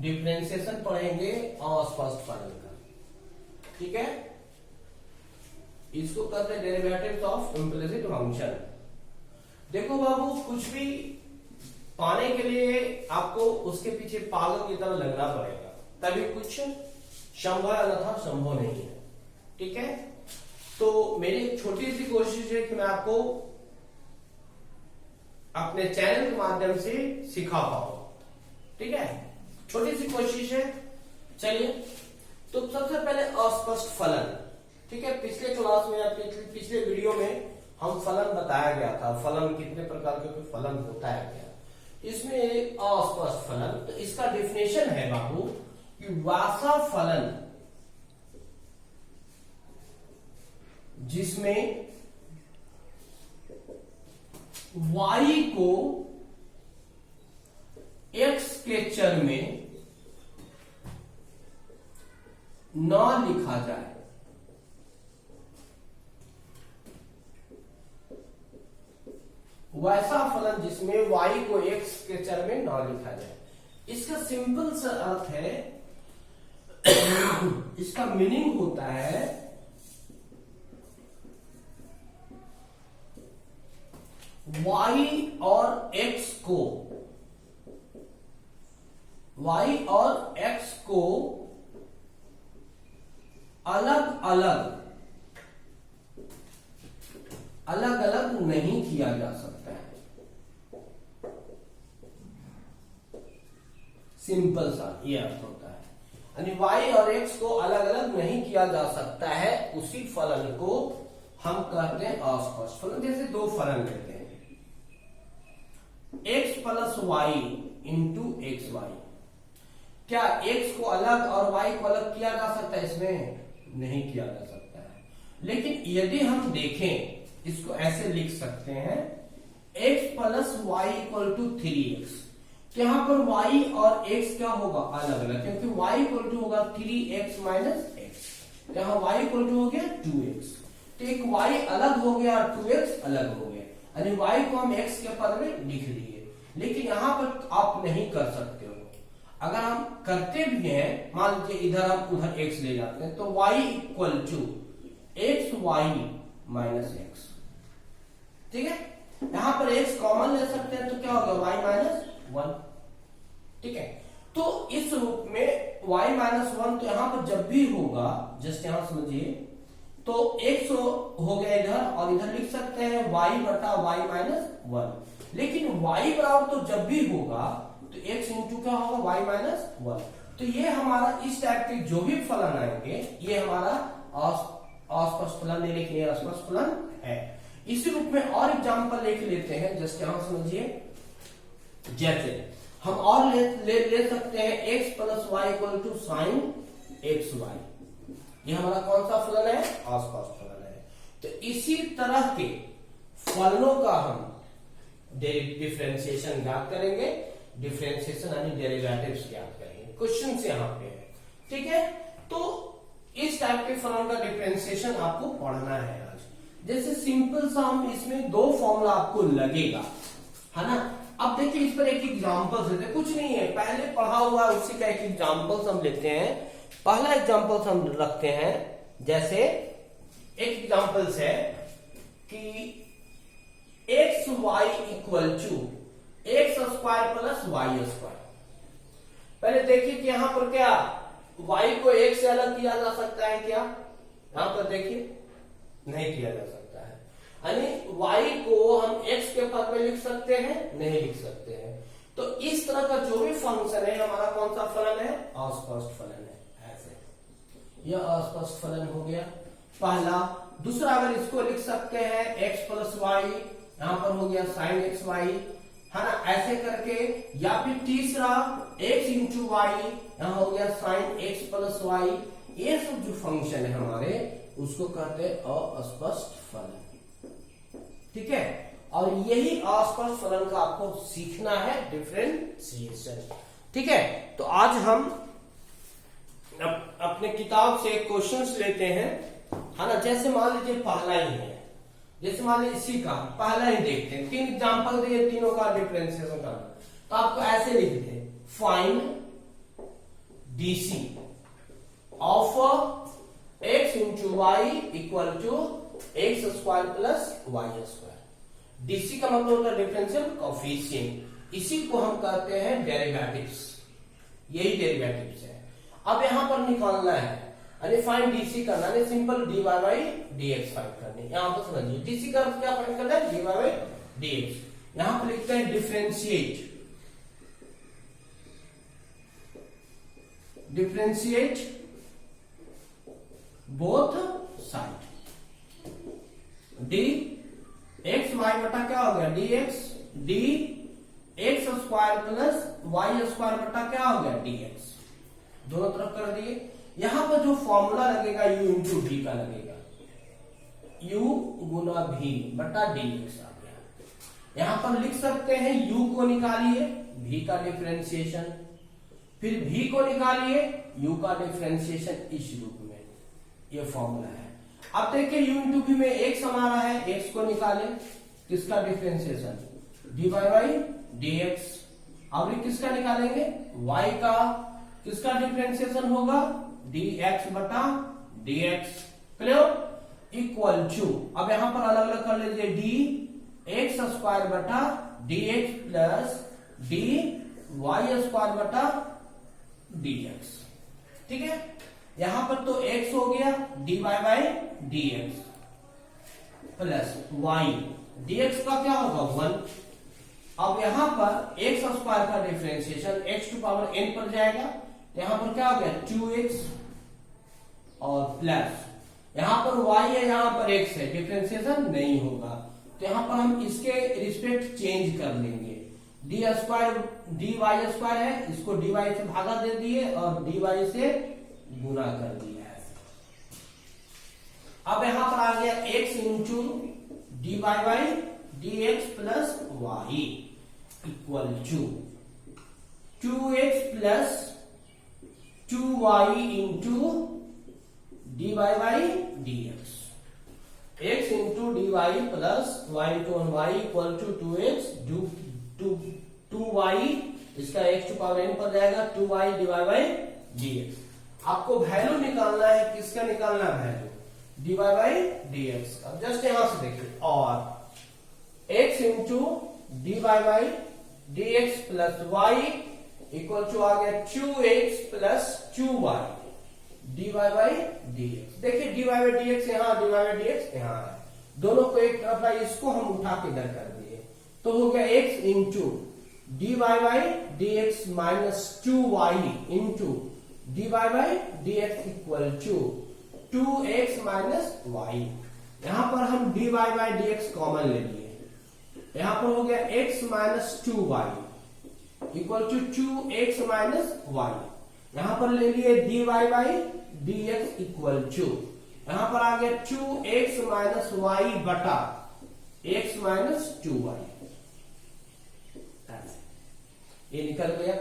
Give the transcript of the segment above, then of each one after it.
Differentiation पढ़ेंगे अस्पष्ट फलन का। ठीक है, इसको कहते हैं डेरिवेटिव्स ऑफ इम्प्लिसिट फंक्शन। देखो बाबू, कुछ भी पाने के लिए आपको उसके पीछे पागल की तरह लगना पड़ेगा, तभी कुछ संभव अन्यथा संभव नहीं है। ठीक है, तो मेरी एक छोटी सी कोशिश है कि मैं आपको अपने चैनल के माध्यम से सिखा पाऊं। ठीक है, छोटी सी कोशिश है। चलिए, तो सबसे पहले अस्पष्ट फलन। ठीक है, पिछले क्लास में या पिछले वीडियो में हम फलन बताया गया था, फलन कितने प्रकार के फलन होता है क्या। इसमें एक अस्पष्ट फलन, तो इसका डेफिनेशन है बाबू कि वैसा फलन जिसमें y को x के चर में न लिखा जाए, वैसा फलन जिसमें y को x के चर में न लिखा जाए। इसका सिंपल सा अर्थ है, इसका मीनिंग होता है y और x को अलग अलग नहीं किया जा सकता है। सिंपल सा ये अर्थ होता है, यानी y और x को अलग अलग नहीं किया जा सकता है। उसी फलन को हम कहते हैं अस्पष्ट फलन। जैसे दो फलन लेते हैं, x plus Y into x y. क्या x को अलग और y को अलग किया जा सकता है? इसमें नहीं किया जा सकता है। लेकिन यदि हम देखें, इसको ऐसे लिख सकते हैं, x plus y equal to 3x। यहां पर y और x क्या होगा? अलग अलग, क्योंकि y इक्वल टू होगा 3x माइनस x, यहां y इक्वल टू हो गया 2x। तो एक y अलग हो गया और 2x अलग हो गया, यानी y को हम x के पद में लिख लिए। लेकिन यहां पर आप नहीं कर सकते हो। अगर हम करते भी हैं, मान लीजिए इधर हम उधर x ले जाते हैं, तो y equal to x y minus x. ठीक है, यहां पर x कॉमन ले सकते हैं, तो क्या होगा? y minus 1। ठीक है, तो इस रूप में y माइनस 1, तो यहां पर जब भी होगा, जस्ट यहां समझिए, तो x हो गया इधर, और इधर लिख सकते हैं y बटा y माइनस 1। लेकिन y बराबर तो जब भी होगा तो x इंटू क्या होगा? y minus 1। तो ये हमारा इस टाइप के जो भी फलन आएंगे, ये हमारा अस्पष्ट फलन है, लेकिन ये अस्पष्ट फलन है। इसी रूप में और एग्जांपल लेके लेते हैं, जस्ट यहां समझिए। जैसे हम और ले सकते हैं x plus y equal to sine x y. ये हमारा कौन सा फलन है? अस्पष्ट फलन है। तो इसी तरह के फलनों का हम डिफरेंशिएशन ज्ञात करेंगे, डिफरेंशिएशन यानी डेरिवेटिव्स ज्ञात करेंगे। क्वेश्चन से यहाँ पे है। ठीक है, तो इस टाइप के फलन का डिफरेंशिएशन आपको पढ़ना है आज। जैसे सिंपल सा हम इसमें दो फॉर्मूला आपको लगेगा, है ना। अब देखिए, इस पर एक एग्जांपल देते, कुछ नहीं है, पहले पढ़ा हुआ उसी का एक एग्जांपल हम लेते हैं। पहला एग्जांपल हम रखते हैं, जैसे एक एग्जांपल है कि x y equal to x square plus Y square. पहले देखिए कि यहां पर क्या y को x से अलग किया जा सकता है क्या? यहां पर देखिए, नहीं किया जा सकता है। यानी y को हम x के पद में लिख सकते हैं? नहीं लिख सकते हैं। तो इस तरह का जो भी फंक्शन है, हमारा कौन सा फलन है? अस्पष्ट फलन है। ऐसे यह अस्पष्ट फलन हो गया पहला। दूसरा, अगर इसको लिख सकते हैं x प्लस वाई, यहां पर हो गया साइन एक्स वाई, है ना, ऐसे करके। या फिर तीसरा x इंटू वाई, यहां हो गया साइन एक्स प्लस वाई। ये सब जो फंक्शन है हमारे, उसको कहते हैं अस्पष्ट फलन। ठीक है, और यही अस्पष्ट फलन का आपको सीखना है, डिफरेंशिएशन। ठीक है, तो आज हम अपने किताब से क्वेश्चंस लेते हैं, है ना। जैसे मान लीजिए पहला ही है, जैसे मान लीजिए इसी का पहला ही देखते हैं। 3 एग्जांपल दिए, तीनों का डिफरेंशिएशन करना। तो आपको ऐसे लिख दे, find DC of X into Y equal to x square plus Y square. DC का मतलब होता है डिफरेंशियल कोएफिशिएंट, इसी को हम कहते हैं डेरिवेटिव्स, यही डेरिवेटिव्स है। अब यहां पर निकालना है, यानी फाइंड डीसी करना है, simple d Y by D x find करनी। यहां पर समझिए डीसी का अर्थ क्या फाइंड करना है, d Y by D x. यहां पर लिखते हैं differentiate, differentiate both side. D x y बटा क्या हो गया, d x, d x square plus Y square बटा क्या हो गया, डी एक्स, दोनों तरफ कर दिए। यहां पर जो फॉर्मूला लगेगा u इंटू भी का लगेगा, u गुना भी बटा डी एक्स आ गया। यहां पर लिख सकते हैं u को निकालिए v का डिफरेंशिएशन, फिर v को निकालिए u का डिफरेंशिएशन, इस रूप में ये फॉर्मूला है। अब देखिए u इंटू भी में x हमारा है, x को निकाले, किसका डिफरेंशिएशन, dy बाई dx। अब ये किसका निकालेंगे, y का, किसका डिफरेंशिएशन होगा, dx बटा dx, क्लियर, इक्वल टू, अब यहां पर अलग अलग कर लीजिए, डी एक्स स्क्वायर बटा dx plus d y square बटा dx, ठीक है। यहां पर तो x हो गया, dy by dx plus y, dx का क्या होगा 1। अब यहां पर x स्क्वायर का differentiation x to power n पर जाएगा, यहां पर क्या हो गया 2x और प्लस यहां पर y है, यहां पर x है, डिफरेंशिएशन नहीं होगा, तो यहां पर हम इसके रिस्पेक्ट चेंज कर लेंगे। D square d y square है, इसको डी वाई से भागा दे दिए और डी वाई से गुना कर दिया है। अब यहां पर आ गया x into d Y by D x plus y equal to 2x plus 2y into d Y by D x, x into d y plus Y into Y equal to 2x, 2y, इसका x to power n पर जाएगा, 2y divide by dx। आपको value निकालना है, किसका निकालना है value, dy by dx का। जस्ट यहां से देखिए, और x into D by dx plus y equal to आ गया 2x plus 2y dy by dx। देखिए dy बाई dx यहाँ, dy बाई dx यहाँ है, दोनों को एक तरफ है, इसको हम उठा के इधर कर दिए, तो हो गया x into d Y by D x minus 2y into d Y by D x equal to 2x minus y। यहां पर हम d Y by D x common ले लिए, यहां पर हो गया x minus 2y equal to 2x minus y। यहां पर ले लिए d Y by D x equal to, यहां पर आ गया 2x माइनस y बटा x माइनस 2y, ये निकल गया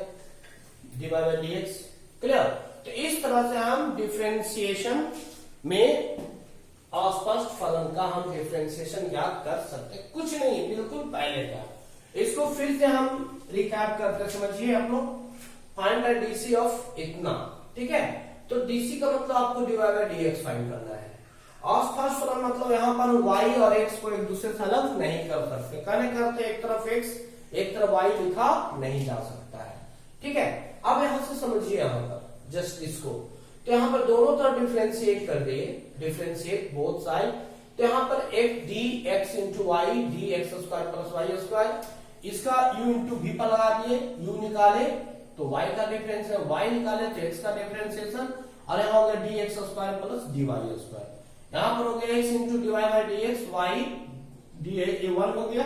d Y by D x, clear. तो इस तरह से हम डिफरेंशिएशन में अस्पष्ट फलन का हम डिफरेंशिएशन याद कर सकते, कुछ नहीं, बिल्कुल पहले का। इसको फिर से हम रिकैप करते, समझिए आप लोग, फाइंड द डीसी ऑफ इतना, ठीक है। तो डीसी का मतलब आपको d Y by D x find करना है। अस्पष्ट फलन मतलब यहाँ पर y और x को एक दूसरे से अलग नहीं कर सकते, कहने करते एक तरफ x एक तरफ y लिखा नहीं जा सकता है, ठीक है। अब यहां से समझिए, यहां पर जस्ट इसको, तो यहां पर दोनों तरफ डिफरेंशिएट कर दिए, डिफरेंशिएट बोथ साइड, तो यहां पर एक d x into y, d x square plus Y square, इसका u इंटू भी पर लगा दिए, u निकाले तो y का डिफरेंशिएशन, y निकाले तो x का डिफरेंशिएशन, और यहां हो गया d x square plus d y square, यहां पर हो गया x into d Y by D x, y d a 1 हो गया,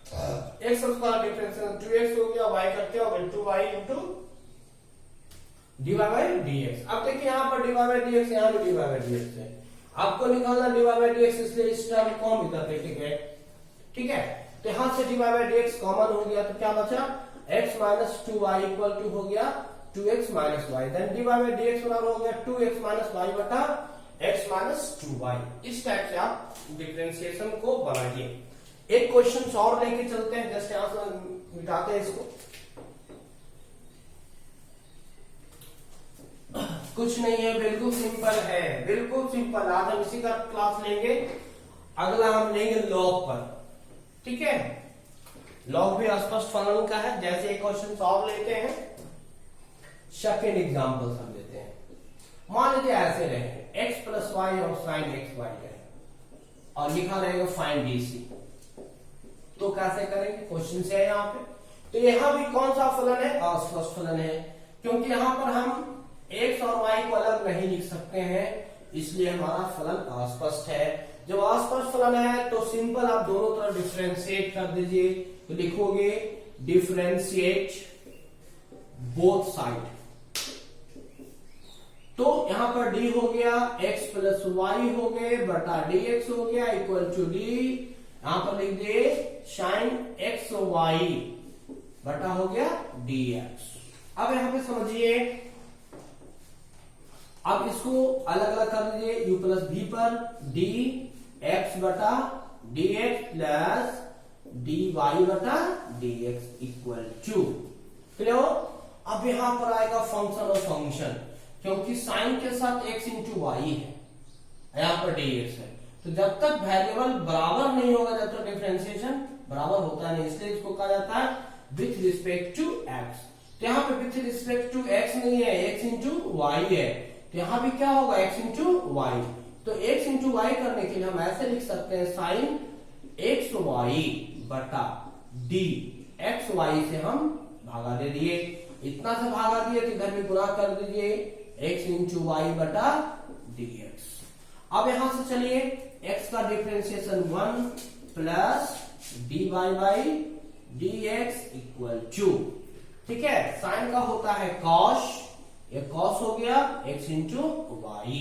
एक्स स्क्वायर डिफरेंशिएशन 2x हो गया, y का क्या हो गया 2y into d Y by D x. अब देखिए यहाँ पर d Y by D x, यहाँ भी d Y by D x है, आपको निकालना d Y by D x, इसलिए इस टर्म को हम इधर लिखेंगे, ठीक है। तो यहां से d Y by D x common हो गया, तो क्या बचा x minus 2y equal to हो गया 2x minus y, then D Y by D x बराबर हो गया 2x माइनस वाई बटा x माइनस 2y। इस टाइप से आप डिफरेंशिएशन को बनाइए। एक क्वेश्चन और लेके चलते हैं, जस्ट यहां से मिटाते हैं इसको। कुछ नहीं है, बिल्कुल सिंपल है, बिल्कुल सिंपल। आज हम इसी का क्लास लेंगे। अगला हम लेंगे लॉग पर, ठीक है। लॉग भी अस्पष्ट फलन का है। जैसे एक क्वेश्चन सॉल्व लेते हैं, सेकेंड एग्जांपल हम लेते हैं। मान लीजिए ऐसे रहे x प्लस वाई और साइन एक्स वाई है और लिखा रहेगा फाइंड DC। तो कैसे करेंगे, क्वेश्चन से है यहाँ पे। तो यहाँ भी कौन सा फलन है, अस्पष्ट फलन है, क्योंकि यहाँ पर हम x और y को अलग नहीं लिख सकते हैं, इसलिए हमारा फलन अस्पष्ट है। जब अस्पष्ट फलन है तो सिंपल आप दोनों तरफ डिफरेंशिएट कर दीजिए। तो लिखोगे डिफरेंशिएट बोथ साइड। तो यहां पर d हो गया x प्लस वाई हो गए बटा dx हो गया इक्वल टू d। यहां पर लिख दिए साइन x वाई बटा हो गया dx। अब यहां पे समझिए, अब इसको अलग अलग कर लीजिए। u प्लस v पर d x बटा dx प्लस dy बटा dx इक्वल टू। क्लियर? अब यहां पर आएगा फंक्शन और फंक्शन, क्योंकि साइन के साथ x इंटू वाई है, यहां पर dx है। तो जब तक वेरिएबल बराबर नहीं होगा, जब तक डिफरेंशिएशन बराबर होता नहीं, इसलिए इसको कहा जाता है विथ रिस्पेक्ट टू x। तो यहाँ पे विथ रिस्पेक्ट टू x नहीं है, x इंटू वाई है। तो यहाँ भी क्या होगा, x इंटू वाई। तो x इंटू वाई करने के लिए हम ऐसे लिख सकते हैं साइन एक्स वाई बटा डी एक्स वाई से हम भागा दे दिए, इतना से भागा दिए तो इधर भी गुणा कर दीजिए x इंटू वाई बटा dx। अब यहां से चलिए x का differentiation 1 plus dy by dx equal to, ठीक है। साइन का होता है cos, ये cos हो गया x इंटू वाई।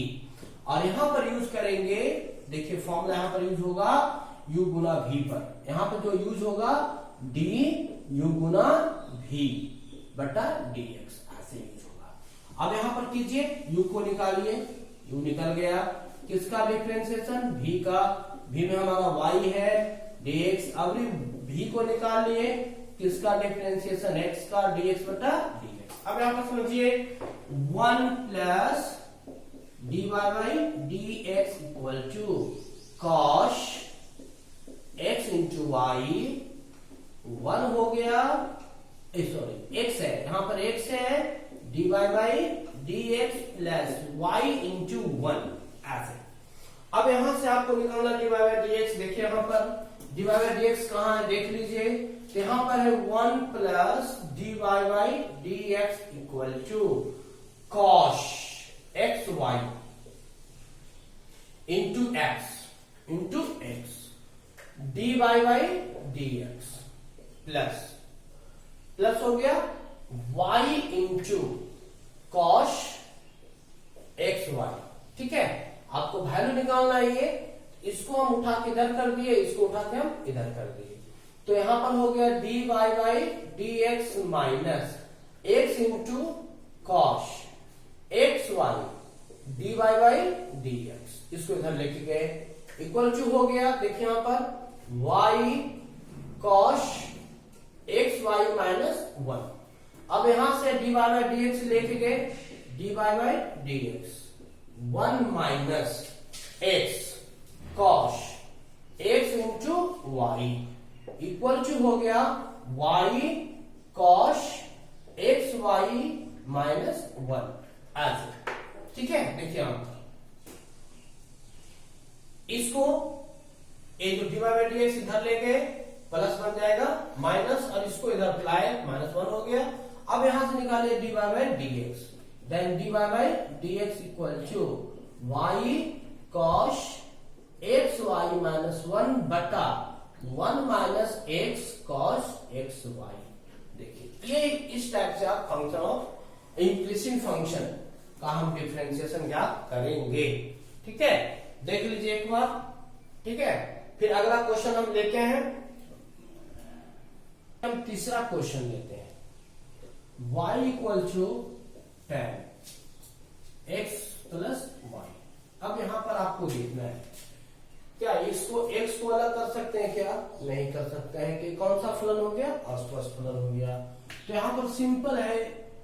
और यहां पर यूज करेंगे, देखिए फॉर्मूला यहां पर यूज होगा u गुना v पर। यहां पर जो यूज होगा d u गुना v बटा dx, ऐसे यूज होगा। अब यहां पर कीजिए u को निकालिए, u निकल गया। किसका डिफरेंशिएशन, v का, v में हमारा y है dx। अब v को निकाल लिए, किसका डिफरेंशिएशन x का dx बटा dx। अब यहां पर समझिए 1 plus dy by dx equal to cos x into y 1 हो गया, सॉरी x है, यहां पर x है, dy by dx plus y into 1 ऐसे। अब यहां से आपको निकालना dy बाई dx। देखिए यहां पर dy बाई dx कहां है, देख लीजिए। तो यहां पर है 1 plus dy by dx equal to cos x y into x dy by dx plus हो गया y into cos x y, ठीक है। आपको वैल्यू निकालना है ये, इसको हम उठा के इधर कर दिए, इसको उठा के हम इधर कर दिए। तो यहां पर हो गया dy by dx minus x into cos x y dy by dx, इसको इधर लेके गए इक्वल टू हो गया। देखिए यहां पर y cos x y minus 1। अब यहां से dy बाई dx लेके गए, dy by dx 1 minus x cos x into y equal to हो गया y cos x y minus 1 ऐसे, ठीक है। देखिए हम इसको ये जो dy बाई dx इधर ले गए, प्लस बन जाएगा माइनस, और इसको इधर अप्लाई माइनस 1 हो गया। अब यहां से निकालिए dy by dx, then dy by dx equal to y cos x y minus 1 बटा 1 minus x cos x y। देखिए ये इस टाइप से आप फंक्शन ऑफ इंक्रीजिंग फंक्शन का हम डिफरेंशिएशन ज्ञात करेंगे, ठीक है। देख लीजिए एक बार, ठीक है। फिर अगला क्वेश्चन हम लेते हैं, हम तीसरा क्वेश्चन लेते हैं। y equal to 10 x plus y. अब यहां पर आपको देखना है, क्या इसको x को अलग कर सकते हैं, क्या नहीं कर सकते हैं, कि कौन सा फलन हो गया, अस्पष्ट फलन हो गया। तो यहां पर सिंपल है,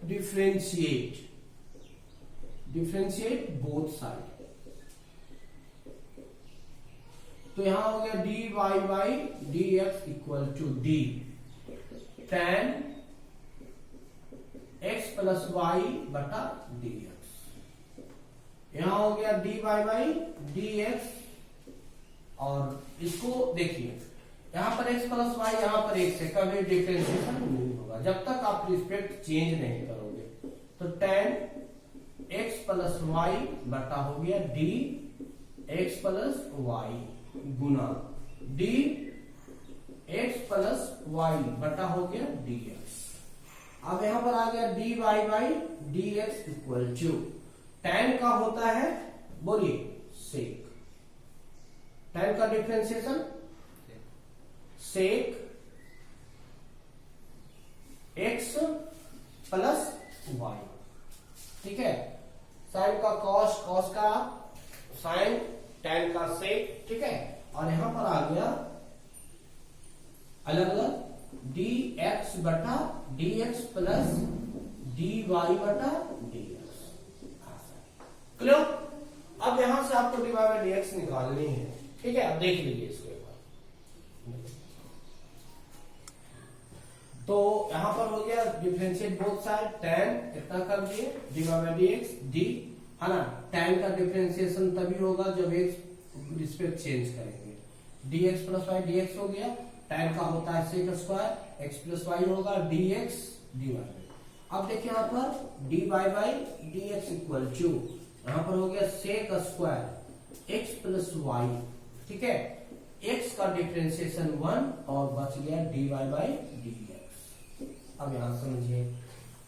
डिफरेंशिएट डिफरेंशिएट बोथ साइड। तो यहां हो गया dy by dx equal to d tan x plus y बटा dx। यहां हो गया dy बाई dx, और इसको देखिए यहां पर x प्लस वाई, यहां पर x है, कभी डिफरेंशिएशन नहीं होगा जब तक आप रिस्पेक्ट चेंज नहीं करोगे। तो tan x प्लस वाई बटा हो गया d x प्लस वाई गुना d x प्लस वाई बटा हो गया dx। अब यहां पर आ गया dy by dx equal to tan का होता है, बोलिए सेक, tan का differentiation sec x plus y, ठीक है। साइन का कॉस, कॉस का साइन, tan का सेक, ठीक है। और यहां पर आ गया अलग अलग dx बटा dx प्लस dy बटा dx। क्लियर? अब यहां से आपको dy बाई dx निकालनी है, ठीक है। अब देख लीजिए इसको एक बार। तो यहां पर हो गया डिफरेंशिएट बोथ साइड, tan इतना कर दिए dy बाई dx d, है ना। tan का डिफरेंशिएशन तभी होगा जब x रिस्पेक्ट चेंज करेंगे। dx प्लस वाई dx हो गया, tan का होता है sec square, x plus y होगा dx dy। अब देखिए यहां पर dy by dx equal to यहां पर हो गया sec square x plus y, ठीक है। x का डिफरेंशिएशन 1 और बच गया dy बाई dx। अब यहां समझिए,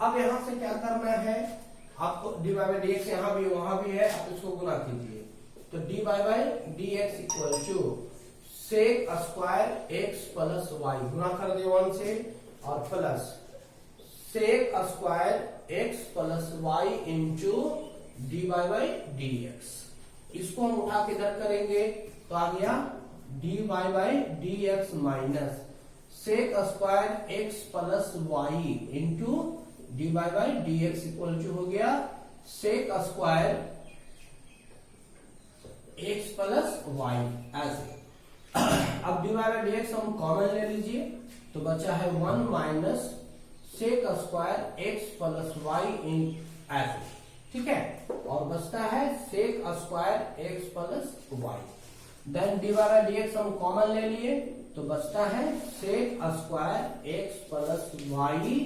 अब यहां से क्या करना है आपको, dy बाई dx यहां भी वहां भी है, आप इसको गुना कीजिए। तो dy by dx equal to sec square x plus Y, गुना कर दिए 1 से, और plus sec square x plus Y into dy by dx। इसको हम उठा के इधर करेंगे तो आ गया dy by dx minus sec square x plus Y into dy by dx equal to हो गया sec square x plus Y. ऐसे अब dy बाई dx हम कॉमन ले लीजिए, तो बचा है 1 minus sec square x plus Y इन ऐसे, ठीक है। और बचता है sec square x plus Y. Then dy by dx हम कॉमन ले लिए, तो बचता है sec square x plus y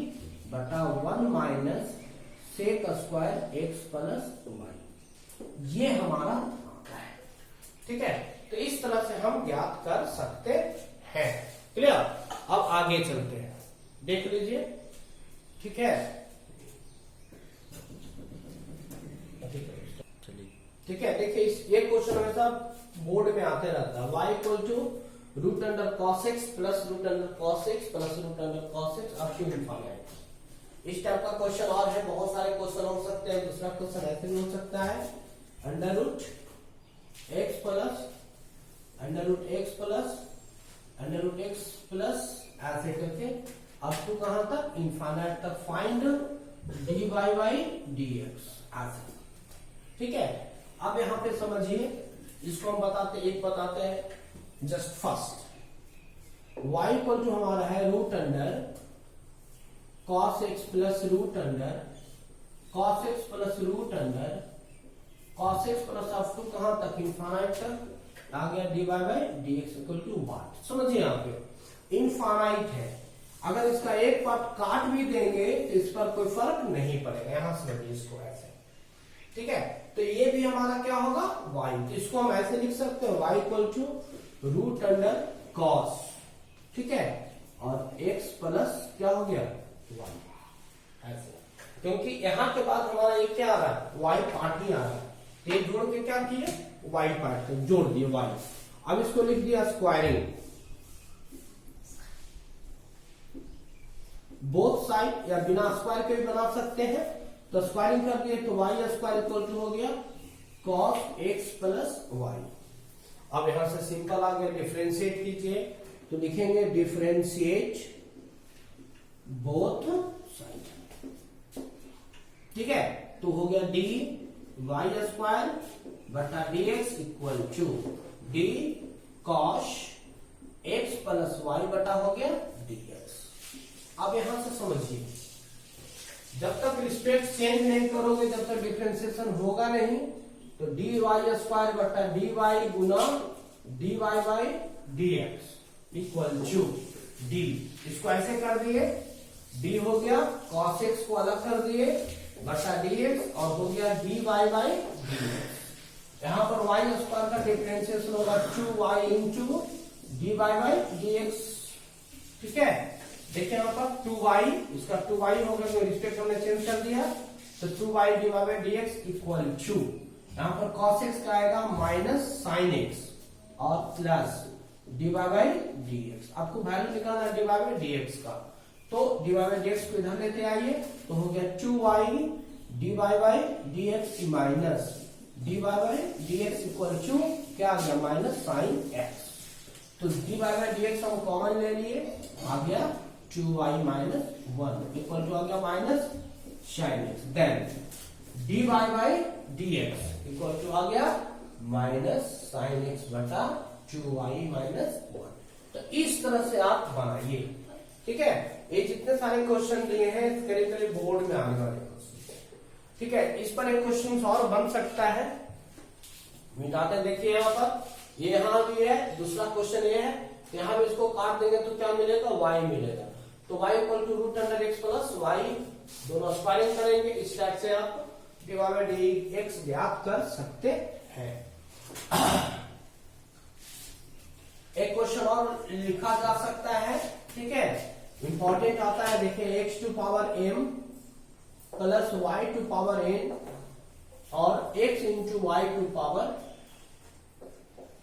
बटा 1 minus sec square x plus y. ये हमारा आता है, ठीक है। तो इस तरह से हम ज्ञात कर सकते हैं। क्लियर? अब आगे चलते हैं, देख लीजिए, ठीक है। ठीक है, देखिए ये क्वेश्चन हमेशा बोर्ड में आते रहता है। y equal to root under cos x plus root under cos x plus root under cos x up to infinite. इस टाइप का क्वेश्चन और है, बहुत सारे क्वेश्चन हो सकते हैं। दूसरा क्वेश्चन ऐसे भी हो सकता है, under root x plus under root x plus under root x plus ऐसे करके अप टू कहां तक, इनफाइनाइट तक फाइंड dy बाई dx ऐसे, ठीक है। अब यहां पे समझिए, इसको हम बताते हैं just first. y equal to हमारा है root under cos x plus root under cos x plus root under cos x plus up to कहां तक, इनफाइनाइट तक आ गया dy by dx equal to 1। समझिए यहां पे इनफाइनाइट है, अगर इसका एक पार्ट काट भी देंगे तो इस पर कोई फर्क नहीं पड़ेगा। यहां समझिए इसको ऐसे, ठीक है। तो ये भी हमारा क्या होगा y, तो इसको हम ऐसे लिख सकते हैं y equal to root under cos, ठीक है, और x प्लस क्या हो गया y ऐसे, क्योंकि यहां के बाद हमारा ये क्या आ रहा है, y पार्ट ही आ रहा है। ये जोड़ के क्या किए, y पार्ट जोड़ दिए y। अब इसको लिख दिया स्क्वायरिंग बोथ साइड, या बिना स्क्वायर के भी बना सकते हैं। तो स्क्वायरिंग कर दिए तो y स्क्वायर इक्वल टू हो गया cos x प्लस वाई। अब यहां से सिंपल आ गया, डिफरेंशिएट कीजिए, तो लिखेंगे डिफरेंशिएट बोथ साइड, ठीक है। तो हो गया d वाई स्क्वायर बटा d x equal to d cos x plus y बटा हो गया डी एक्स। अब यहां से समझिए, जब तक रिस्पेक्ट चेंज नहीं करोगे, जब तक डिफ्रेंसिएशन होगा नहीं, तो डी वाई स्क्वायर बटा डी वाई गुना D Y by D x equal to d, इसको ऐसे कर दिए, डी हो गया कॉस एक्स को अलग कर दिए बटा डी एक्स और हो गया d Y by D x. यहां पर वाई स्क्वायर का डिफ्रेंसिएशन होगा 2y into d Y by D x. ठीक है, देखिए यहां पर 2y, इसका 2y हो गया, तो रिस्पेक्ट हमने चेंज कर दिया, तो 2y d Y by D x equal to, यहां पर cos x का आएगा माइनस साइन x और plus d Y by D x. आपको वैल्यू निकालना है d Y by D x का, तो d Y by D x को इधर लेते आइए, तो हो गया 2y d Y by D x minus d Y by D x equal to क्या आ गया माइनस साइन एक्स। तो d Y by D x हम कॉमन ले लिए, आ गया 2y माइनस 1 इक्वल टू आ गया minus sine X. Then D Y by D x equal to आ गया माइनस साइन एक्स बटा 2y माइनस 1। तो इस तरह से आप बनाइए। ठीक है, ये जितने सारे क्वेश्चन दिए हैं करीब करीब बोर्ड में आने वाले क्वेश्चन। ठीक है, इस पर एक क्वेश्चन और बन सकता है, मिटाते देखिए यहाँ पर, ये यहाँ भी है, दूसरा क्वेश्चन ये है, यहाँ भी इसको काट देंगे तो क्या मिलेगा y मिलेगा, तो y equal to root under x plus y, दोनों स्क्वायरिंग करेंगे, इस टाइप से आप d Y by D x ज्ञात कर सकते हैं। एक क्वेश्चन और लिखा जा सकता है। ठीक है, इंपॉर्टेंट आता है, देखिए x to power m plus y to power n और x into y to power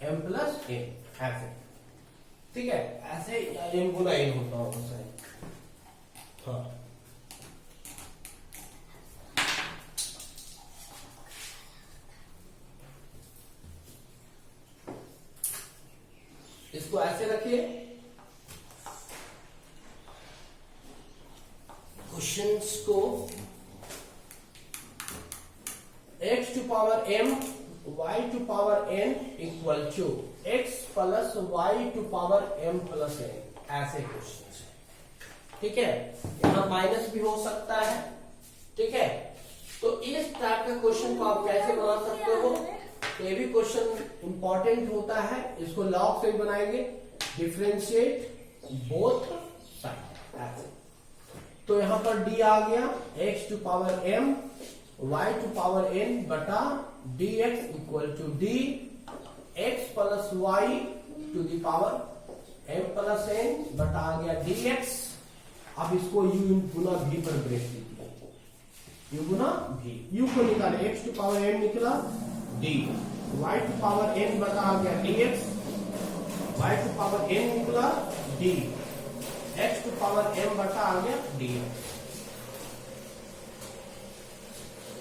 m plus n, ऐसे। ठीक है, ऐसे m गुना n होता होगा सही। हाँ, इसको ऐसे रखिए, क्वेश्चंस को x to power m y to power n equal to x plus y to power m plus n, ऐसे क्वेश्चन है। ठीक है, यहां माइनस भी हो सकता है। ठीक है, तो इस टाइप के क्वेश्चन को आप कैसे बना सकते हो, ये भी क्वेश्चन इंपॉर्टेंट होता है, इसको लॉग से ही बनाएंगे, डिफरेंशिएट बोथ साइड ऐसे। तो यहां पर d आ गया x to power m y to power n बटा dx equal to d x plus y to the power m plus n बटा आ गया dx। अब इसको u गुना v पर ब्रेक दीजिए, u गुना v, u को निकाले, x टू पावर n निकला d, y to power n बटा आ गया dx, y to power n निकला d, x to power m बटा आ गया dx।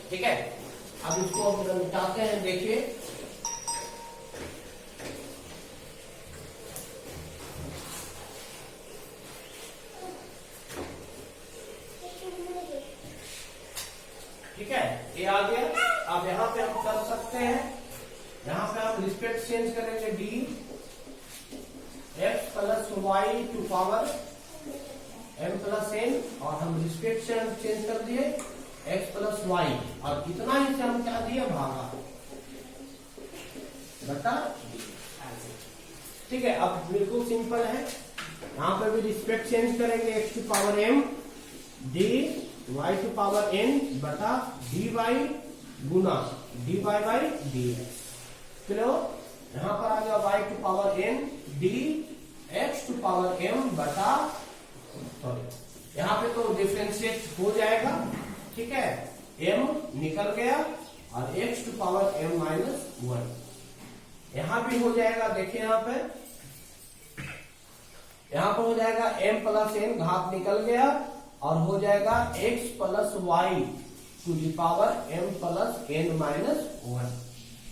ठीक है, अब इसको मिटाते हैं, देखिए ठीक है, ये आ गया। अब यहां पे हम कर सकते हैं, यहां पे हम रिस्पेक्ट चेंज करेंगे, d x plus y to power m plus n, और हम रिस्पेक्ट चेंज कर दिए एक्स प्लस वाई, और इतना ही से हम क्या दिए भागा बता। ठीक है, अब बिल्कुल सिंपल है, यहां पे भी रिस्पेक्ट चेंज करेंगे, X to power M D Y to power N बटा डी वाई गुना D Y by D X. चलो यहां पर आ गया Y to power N D X to power M बटा, सॉरी यहां पे तो डिफरेंशिएट हो जाएगा। ठीक है, m निकल गया और x to power m minus 1 यहां भी हो जाएगा। देखिए यहां पर हो जाएगा m प्लस n, घात निकल गया, और हो जाएगा x plus y to the power m plus n minus 1।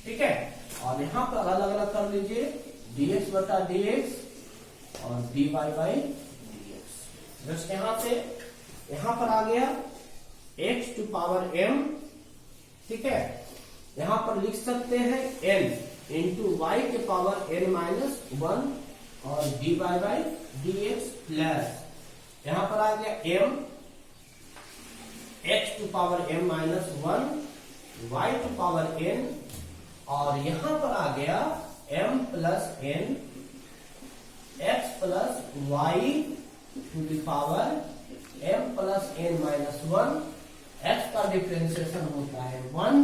ठीक है, और यहां पर अलग अलग कर लीजिए, dx बटा dx और dy बाई dx। जस्ट यहां से यहां पर आ गया x टू पावर m, ठीक है, यहां पर लिख सकते हैं n इंटू वाई के पावर n माइनस 1 और dy बाई dx प्लस यहां पर आ गया m x to power m minus 1 y to power n और यहां पर आ गया m plus n x plus y to the power m plus n minus 1 x का डिफरेंशिएशन होता है 1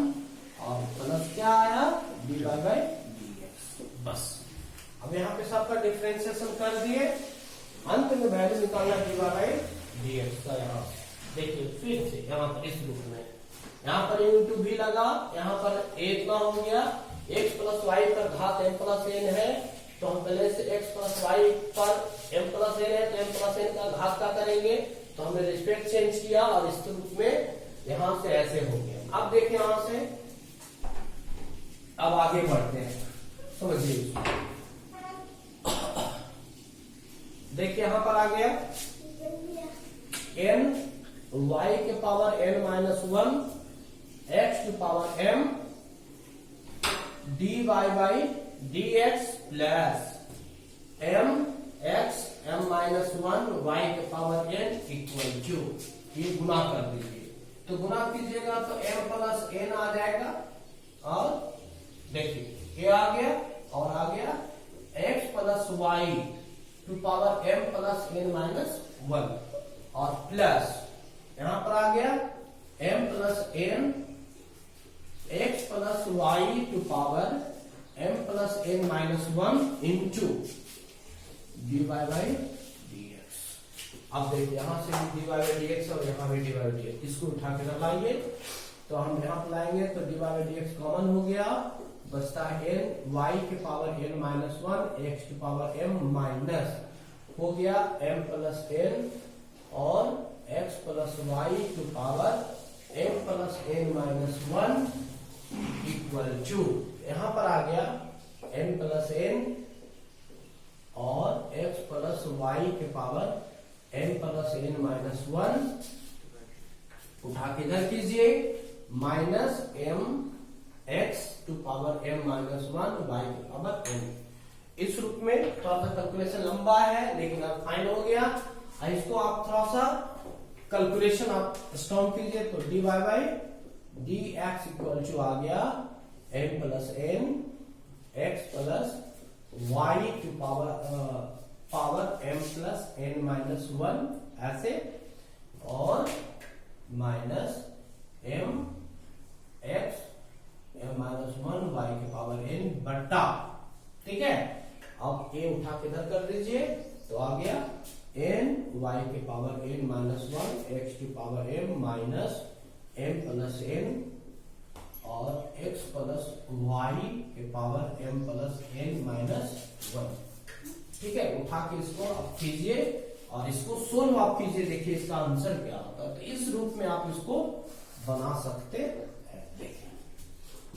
और प्लस क्या आया dy बाई dx। बस अब यहाँ पे सबका डिफरेंशिएशन कर दिए, अंत में वैल्यू निकालना dy बाई dx का। यहाँ देखिए फिर से यहाँ पर इस रूप में यहाँ पर इंटू भी लगा, यहाँ पर a इतना हो गया, x प्लस y पर घात m प्लस n है, तो हम पहले से x प्लस y पर m प्लस n है तो m प्लस n का घात का करेंगे, तो हमने रिस्पेक्ट चेंज किया और इस रूप में यहां से ऐसे हो गया। अब देखिए यहां से अब आगे बढ़ते हैं, समझिए। देखिए यहां पर आ गया n y के power n minus 1 x to power m dy by dx plus m x m minus 1 y के पावर n इक्वल टू, ये गुना कर दीजिए, तो गुना कीजिएगा तो m प्लस n आ जाएगा और देखिए ये आ गया और आ गया x plus y to power m plus n minus 1 और प्लस यहां पर आ गया m plus n x plus y to power m plus n minus 1 into dy by dx। अब देखिए यहां से भी dy बाई dx और यहां भी dy बाई dx, इसको उठा के लगाइए तो हम यहां पर लाएंगे तो dy बाई dx कॉमन हो गया, बचता है n y के power n minus 1 x to power m minus हो गया m प्लस n और x plus y to power m plus n minus 1 equal to, यहां पर आ गया m प्लस n और x प्लस y के power m plus n minus 1 उठा के इधर कीजिए, minus m x to power m minus 1 y के पावर n। इस रूप में थोड़ा सा कैलकुलेशन लंबा है लेकिन अब फाइन हो गया। इसको आप थोड़ा सा कैलकुलेशन आप स्ट्रॉन्ग कीजिए तो dy by dx equal to आ गया m plus n x plus y to power m plus n minus 1 ऐसे और minus m x m minus 1 y के पावर n बट्टा, ठीक है। अब a उठा के इधर कर दीजिए तो आ गया n y के power n minus 1 x to power m minus m plus n और x प्लस y के power m plus n minus 1, ठीक है। उठा के इसको आप कीजिए और इसको सोल्व आप कीजिए, देखिए इसका आंसर क्या होता है। तो इस रूप में आप इसको बना सकते हैं। देखिए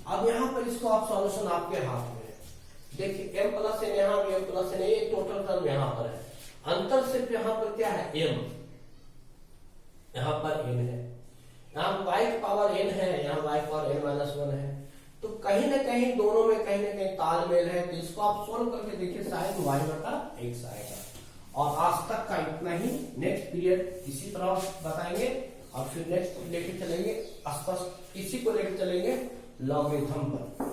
अब यहां पर इसको आप सॉल्यूशन आपके हाथ में है, देखिए m प्लस n यहाँ भी m प्लस n, ये टोटल टर्म यहाँ पर है, अंतर सिर्फ यहाँ पर क्या है m, यहाँ पर n है, यहाँ y की पावर n है, यहाँ y की पावर n माइनस 1 है, तो कहीं ना कहीं दोनों में कहीं ना कहीं तालमेल है। तो इसको आप सोल्व करके देखिए शायद y बटा x आएगा। और आज तक का इतना ही, नेक्स्ट पीरियड इसी तरह बताएंगे और फिर नेक्स्ट लेके चलेंगे स्पष्ट इसी को लेके चलेंगे लॉगरिथम पर।